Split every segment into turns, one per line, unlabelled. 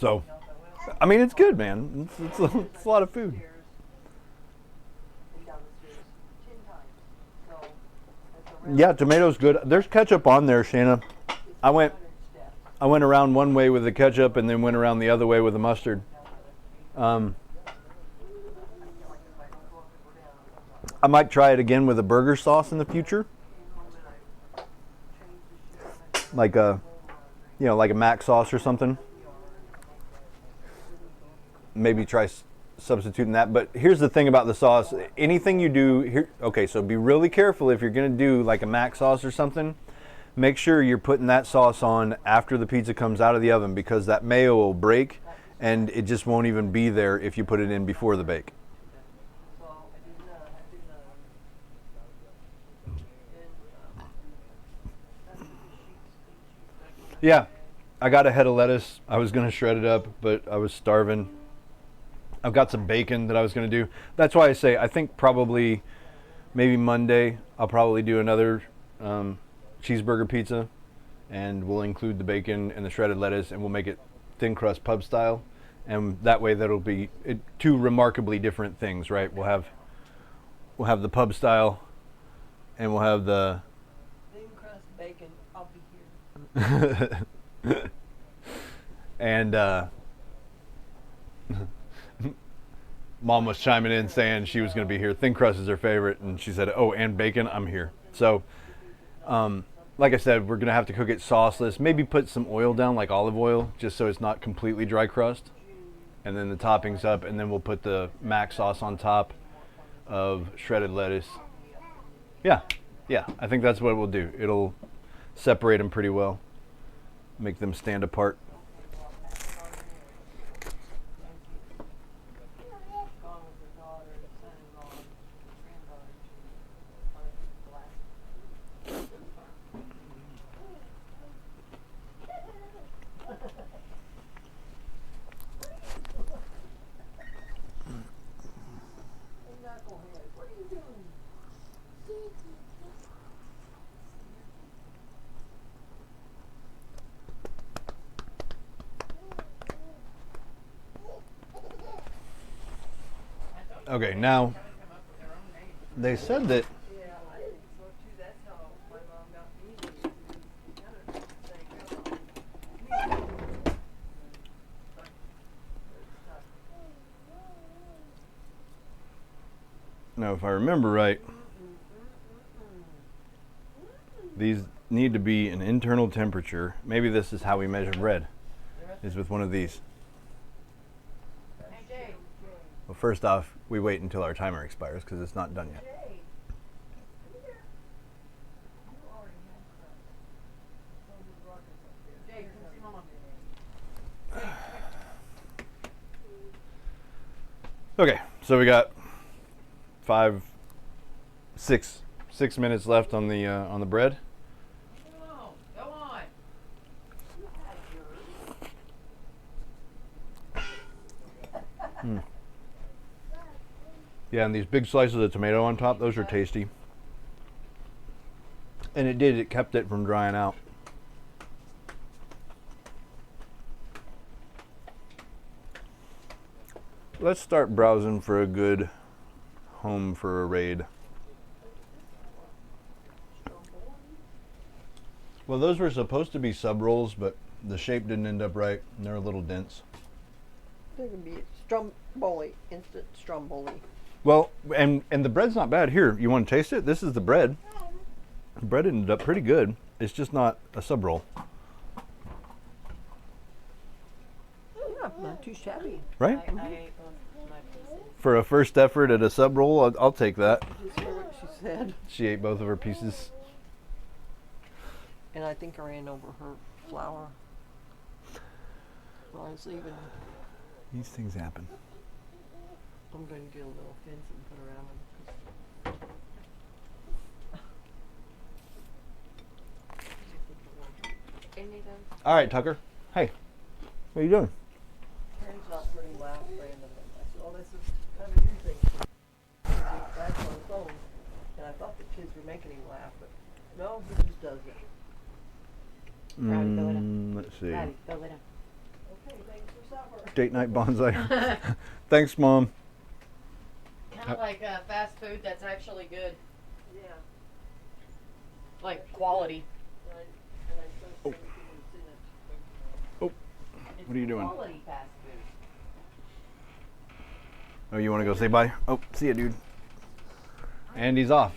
So, I mean, it's good, man. It's a lot of food. Yeah, tomato's good. There's ketchup on there, Shayna. I went around one way with the ketchup and then went around the other way with the mustard. I might try it again with a burger sauce in the future, like a mac sauce or something. Maybe try substituting that. But here's the thing about the sauce: anything you do here, okay, so be really careful if you're gonna do like a mac sauce or something. Make sure you're putting that sauce on after the pizza comes out of the oven, because that mayo will break and it just won't even be there if you put it in before the bake. Yeah, I got a head of lettuce. I was going to shred it up, but I was starving. I've got some bacon that I was going to do. That's why I say I think probably maybe Monday I'll probably do another cheeseburger pizza, and we'll include the bacon and the shredded lettuce, and we'll make it thin crust pub style, and that way that'll be two remarkably different things, right? We'll have the pub style, and we'll have the
thin crust bacon. I'll be here.
And Mom was chiming in saying she was going to be here. Thin crust is her favorite, and she said, "Oh, and bacon, I'm here." So, like I said, we're going to have to cook it sauceless. Maybe put some oil down, like olive oil, just so it's not completely dry crust. And then the toppings up, and then we'll put the mac sauce on top of shredded lettuce. Yeah, I think that's what we'll do. It'll separate them pretty well, make them stand apart. Okay, now they said that now, if I remember right, these need to be an internal temperature. Maybe this is how we measure bread, is with one of these. Well, first off, we wait until our timer expires because it's not done yet. Okay, so we got 6 minutes left on the bread.
Go on.
Yeah, and these big slices of tomato on top, those are tasty. And it kept it from drying out. Let's start browsing for a good home for a raid. Well, those were supposed to be sub rolls, but the shape didn't end up right, and they're a little dense.
They're gonna be stromboli, instant stromboli.
Well, and the bread's not bad. Here, you want to taste it? This is the bread. The bread ended up pretty good. It's just not a sub roll.
Yeah, not too shabby.
Right?
I ate my pieces.
For a first effort at a sub roll, I'll take that.
Just hear what she said.
She ate both of her pieces.
And I think I ran over her flour while I was leaving.
These things happen.
I'm going to get a little fence and put around them.
All right, Tucker. Hey, what are you doing?
Karen's not pretty loud, Brandon. I said, oh, this is kind of a new thing. That's on the phone. And I thought the kids were making him laugh, but no, he just does it.
Rowdy, go it up.
Let's see.
Rowdy, go it up.
Okay, thanks for supper.
Date night bonsai. Thanks, Mom.
Kind of like fast food that's actually good,
Yeah.
like quality.
And I trust everything that's in it.
It's
What are you doing?
Quality fast food.
Oh, you want to go say bye? Oh, see ya, dude. And he's off.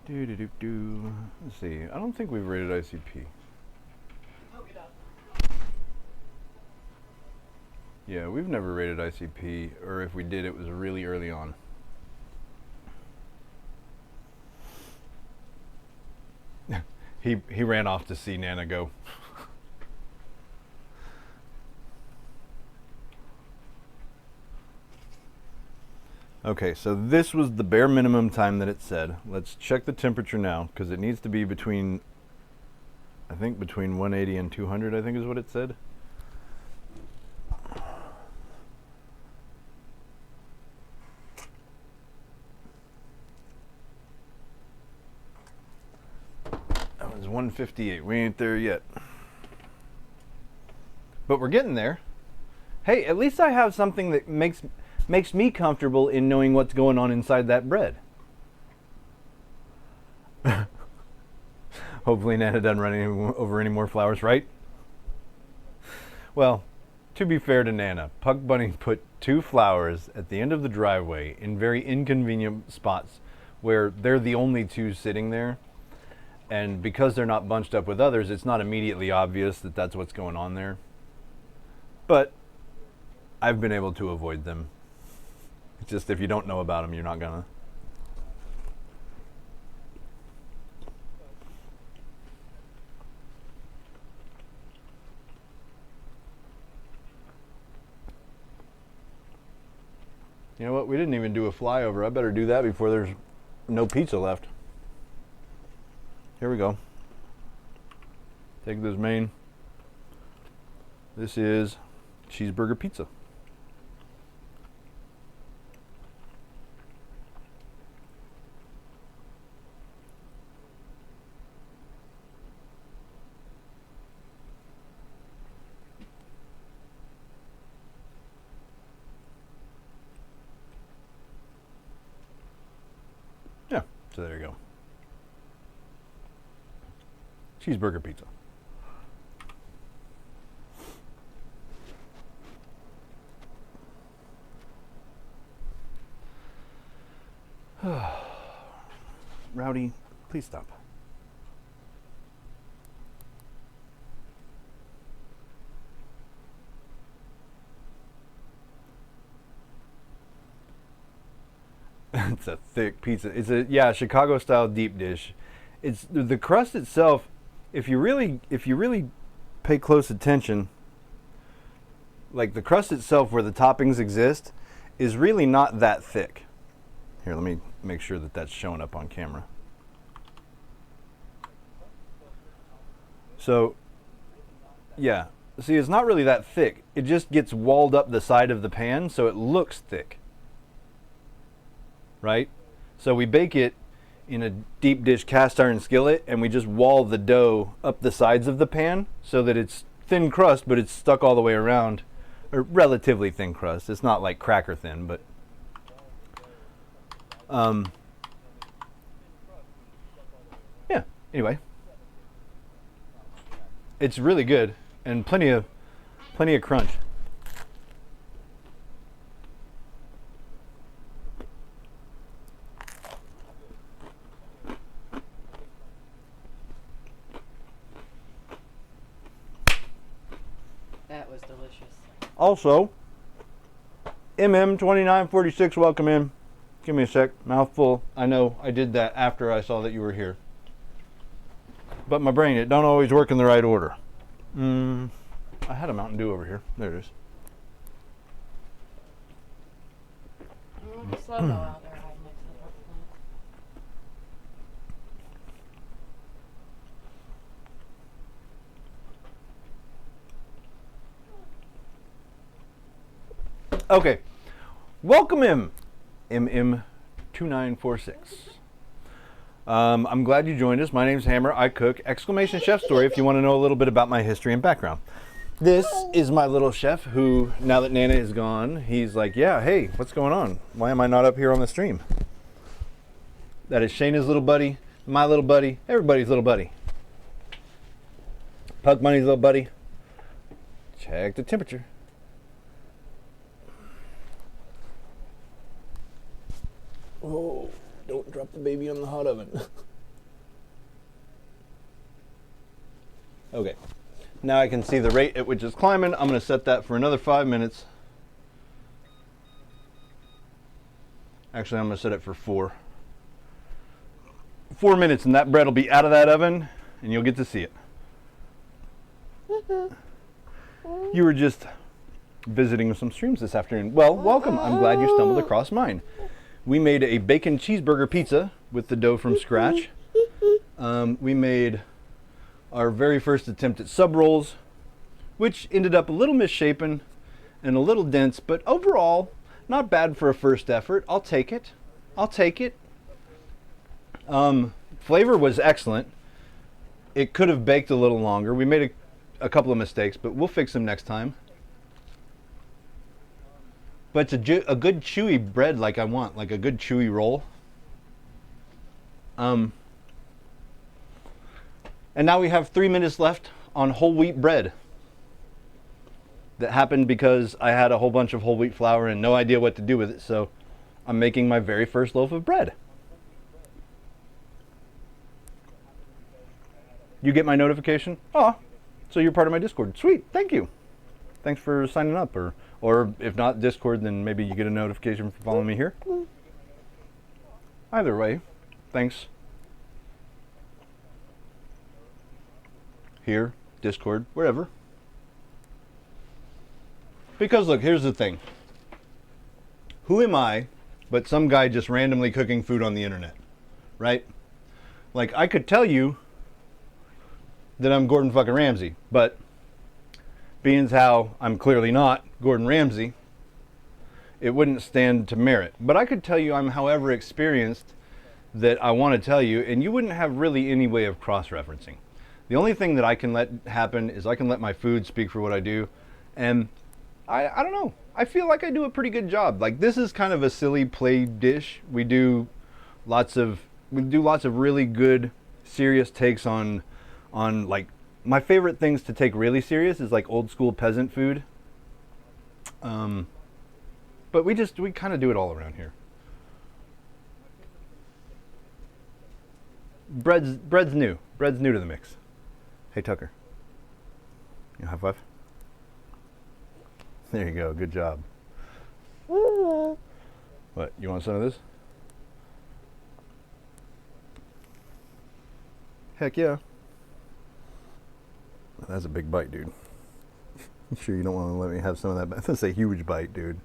Do. Let's see. I don't think we've rated ICP.
Hope you don't.
Yeah, we've never rated ICP, or if we did, it was really early on. He ran off to see Nana go. Okay, so this was the bare minimum time that it said. Let's check the temperature now, because it needs to be between, I think between 180 and 200, I think is what it said. That was 158. We ain't there yet. But we're getting there. Hey, at least I have something that makes me comfortable in knowing what's going on inside that bread. Hopefully Nana doesn't run over any more flowers, right? Well, to be fair to Nana, Puck Bunny put 2 flowers at the end of the driveway in very inconvenient spots where they're the only 2 sitting there. And because they're not bunched up with others, it's not immediately obvious that that's what's going on there. But I've been able to avoid them. It's just if you don't know about them, you're not gonna. You know what? We didn't even do a flyover. I better do that before there's no pizza left. Here we go. Take this main. This is cheeseburger pizza. Yeah, so there you go. Cheeseburger pizza. Rowdy, please stop. It's a thick pizza. It's a Chicago style deep dish. It's the crust itself. If you really pay close attention, like the crust itself where the toppings exist is really not that thick. Here, let me make sure that that's showing up on camera. So, yeah, see, it's not really that thick. It just gets walled up the side of the pan, so it looks thick. Right? So we bake it in a deep dish cast iron skillet, and we just wall the dough up the sides of the pan so that it's thin crust, but it's stuck all the way around, or relatively thin crust. It's not like cracker thin, but yeah, anyway, it's really good and plenty of crunch.
That was delicious.
Also, MM2946, welcome in. Give me a sec, mouthful. I know I did that after I saw that you were here. But my brain, it don't always work in the right order. I had a Mountain Dew over here. There it is.
Slow mo out there hiding next to the pork plant.
Okay, welcome in MM2946. I'm glad you joined us. My name's Hammer. I cook! Exclamation chef story if you want to know a little bit about my history and background. This is my little chef who, now that Nana is gone, he's like, yeah, hey, what's going on? Why am I not up here on the stream? That is Shayna's little buddy, my little buddy, everybody's little buddy. Puck Money's little buddy. Check the temperature. Oh, don't drop the baby on the hot oven. Okay, now I can see the rate at which it's climbing. I'm going to set that for another 5 minutes. Actually, I'm going to set it for 4. 4 minutes and that bread will be out of that oven and you'll get to see it. You were just visiting some streams this afternoon. Well, welcome. I'm glad you stumbled across mine. We made a bacon cheeseburger pizza with the dough from scratch. We made our very first attempt at sub rolls, which ended up a little misshapen and a little dense, but overall, not bad for a first effort. I'll take it. I'll take it. Flavor was excellent. It could have baked a little longer. We made a couple of mistakes, but we'll fix them next time. But it's a good chewy bread like I want, like a good chewy roll. And now we have 3 minutes left on whole wheat bread. That happened because I had a whole bunch of whole wheat flour and no idea what to do with it, so I'm making my very first loaf of bread. You get my notification? Oh, so you're part of my Discord. Sweet, thank you. Thanks for signing up, or if not Discord, then maybe you get a notification for following me here. Either way, thanks. Here, Discord, wherever. Because look, here's the thing. Who am I but some guy just randomly cooking food on the internet, right? Like, I could tell you that I'm Gordon fucking Ramsay, but being as how I'm clearly not Gordon Ramsay, it wouldn't stand to merit. But I could tell you I'm however experienced that I want to tell you, and you wouldn't have really any way of cross-referencing. The only thing that I can let happen is I can let my food speak for what I do, and I don't know. I feel like I do a pretty good job. Like, this is kind of a silly play dish. We do lots of really good, serious takes on like, my favorite things to take really serious is like old school peasant food. But we kind of do it all around here. Bread's new. Bread's new to the mix. Hey, Tucker. You high five? There you go. Good job. What? You want some of this? Heck yeah. That's a big bite, dude. You sure you don't want to let me have some of that? That's a huge bite, dude.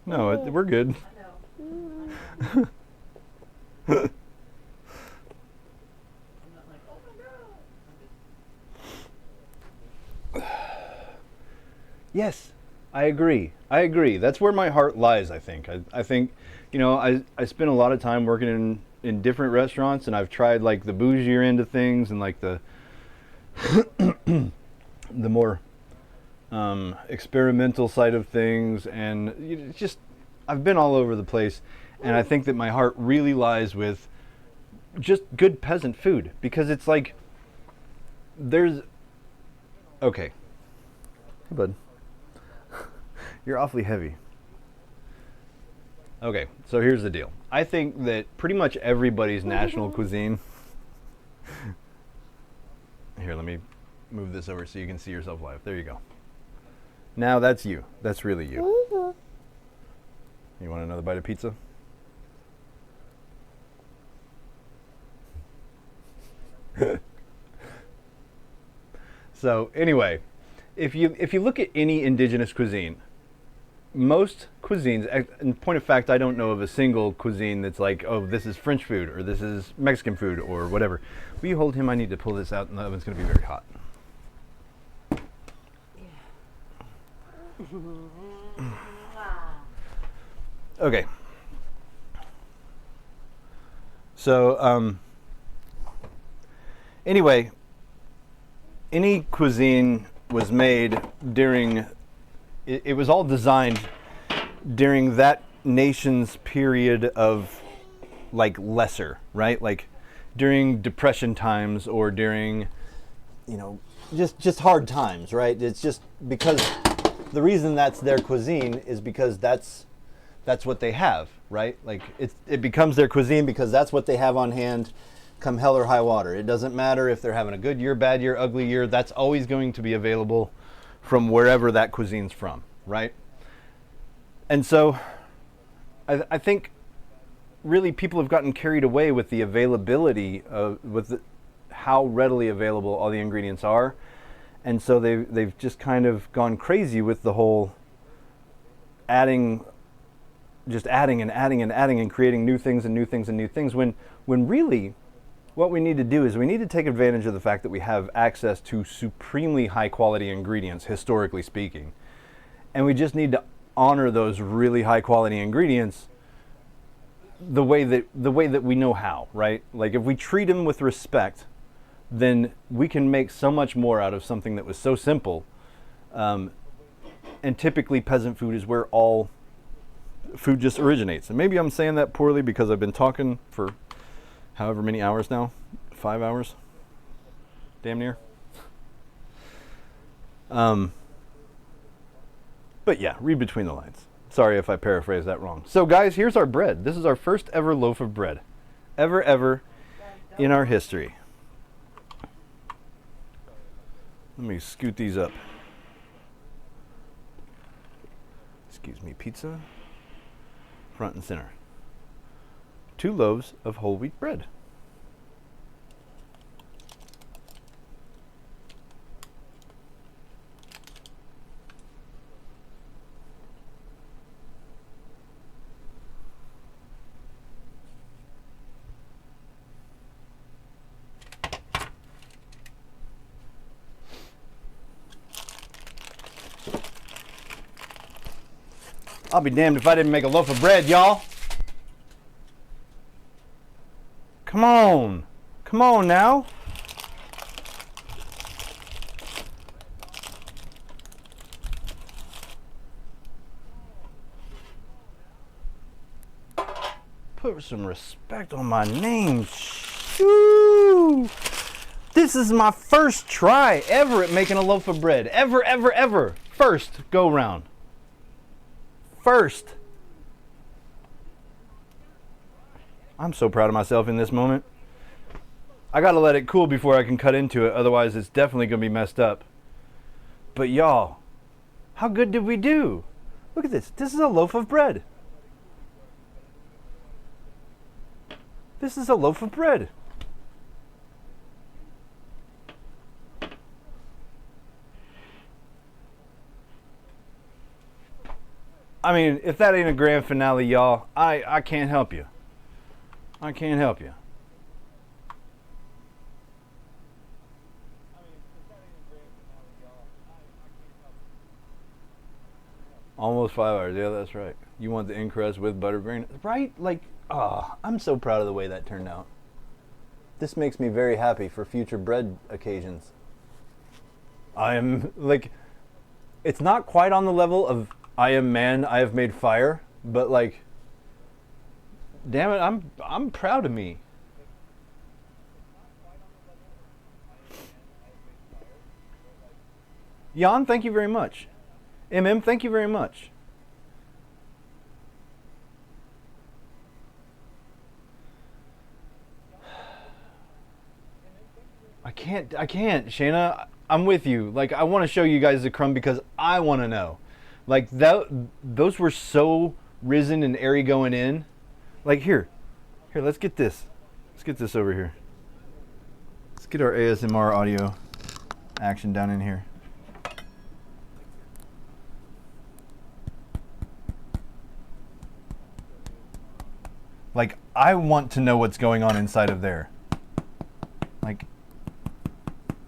No, we're good.
I know.
Yes, I agree. That's where my heart lies, I think. I think, you know, I spend a lot of time working in different restaurants, and I've tried like the bougier end of things and like the the more experimental side of things, and it's just, I've been all over the place, and I think that my heart really lies with just good peasant food, because it's like okay. Hey, bud. You're awfully heavy. Okay, so here's the deal. I think that pretty much everybody's national cuisine... Here, let me move this over so you can see yourself live. There you go. Now that's you. That's really you. You want another bite of pizza? So anyway, if you look at any indigenous cuisine, most cuisines, in point of fact, I don't know of a single cuisine that's like, oh, this is French food, or this is Mexican food, or whatever. Will you hold him? I need to pull this out, and the oven's going to be very hot. Okay. So, anyway, any cuisine was made during, it was all designed during that nation's period of like lesser, right? Like during depression times or during, you know, just hard times, right? It's just because the reason that's their cuisine is because that's what they have, right? Like it becomes their cuisine because that's what they have on hand come hell or high water. It doesn't matter if they're having a good year, bad year, ugly year, that's always going to be available from wherever that cuisine's from, right? And so I think really people have gotten carried away with the availability of, how readily available all the ingredients are. And so they've just kind of gone crazy with the whole adding and creating new things and new things and new things when really what we need to do is we need to take advantage of the fact that we have access to supremely high quality ingredients, historically speaking. And we just need to honor those really high quality ingredients the way that we know how, right? Like if we treat them with respect, then we can make so much more out of something that was so simple. And typically peasant food is where all food just originates. And maybe I'm saying that poorly because I've been talking for however many hours now, 5 hours, damn near. But yeah, read between the lines. Sorry if I paraphrased that wrong. So guys, here's our bread. This is our first ever loaf of bread, ever in our history. Let me scoot these up. Excuse me, pizza, front and center. 2 loaves of whole wheat bread. I'll be damned if I didn't make a loaf of bread, y'all. Come on. Come on now. Put some respect on my name. Shoo! This is my first try ever at making a loaf of bread. Ever. First go round. First. I'm so proud of myself in this moment. I gotta let it cool before I can cut into it, otherwise it's definitely gonna be messed up. But y'all, how good did we do? Look at this. This is a loaf of bread. This is a loaf of bread. I mean, if that ain't a grand finale, y'all, I can't help you. I can't help you. Almost 5 hours. Yeah, that's right. You want the in crust with butterbean, right? Like, I'm so proud of the way that turned out. This makes me very happy for future bread occasions. I am like, it's not quite on the level of I am man, I have made fire, but like, damn it, I'm proud of me. Jan, thank you very much. Thank you very much. I can't, Shayna. I'm with you. Like, I want to show you guys the crumb because I want to know. Like, those were so risen and airy going in. Like, here, let's get this. Let's get this over here. Let's get our ASMR audio action down in here. Like, I want to know what's going on inside of there. Like,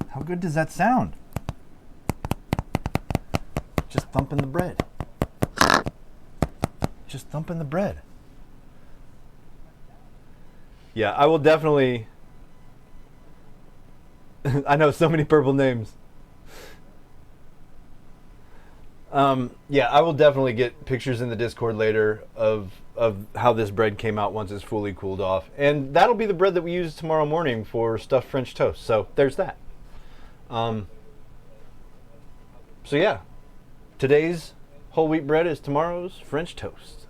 how good does that sound? Just thumping the bread. Just thumping the bread. Yeah, I will definitely. I know so many purple names. Yeah, I will definitely get pictures in the Discord later of how this bread came out once it's fully cooled off, and that'll be the bread that we use tomorrow morning for stuffed French toast. So there's that. So yeah, today's whole wheat bread is tomorrow's French toast.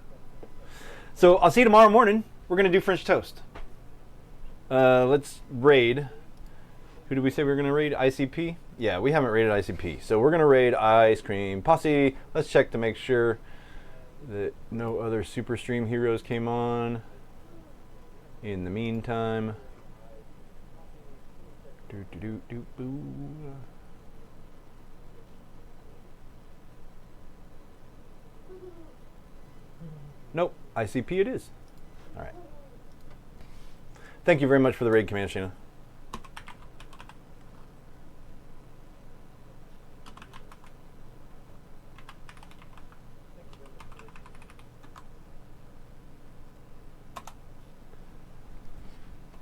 So I'll see you tomorrow morning. We're gonna do French toast. Let's raid. Who did we say we were gonna raid? ICP? Yeah, we haven't raided ICP. So we're gonna raid Ice Cream Posse. Let's check to make sure that no other Super Stream heroes came on. In the meantime. Nope, ICP it is. All right. Thank you very much for the raid command, Shayna.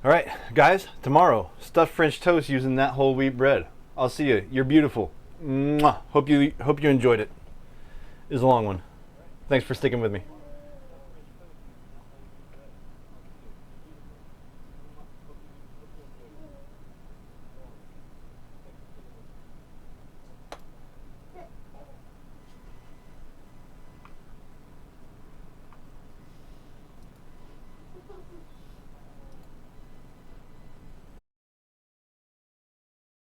All right, guys, tomorrow, stuffed French toast using that whole wheat bread. I'll see you. You're beautiful. Mwah. Hope you enjoyed it. It was a long one. Thanks for sticking with me.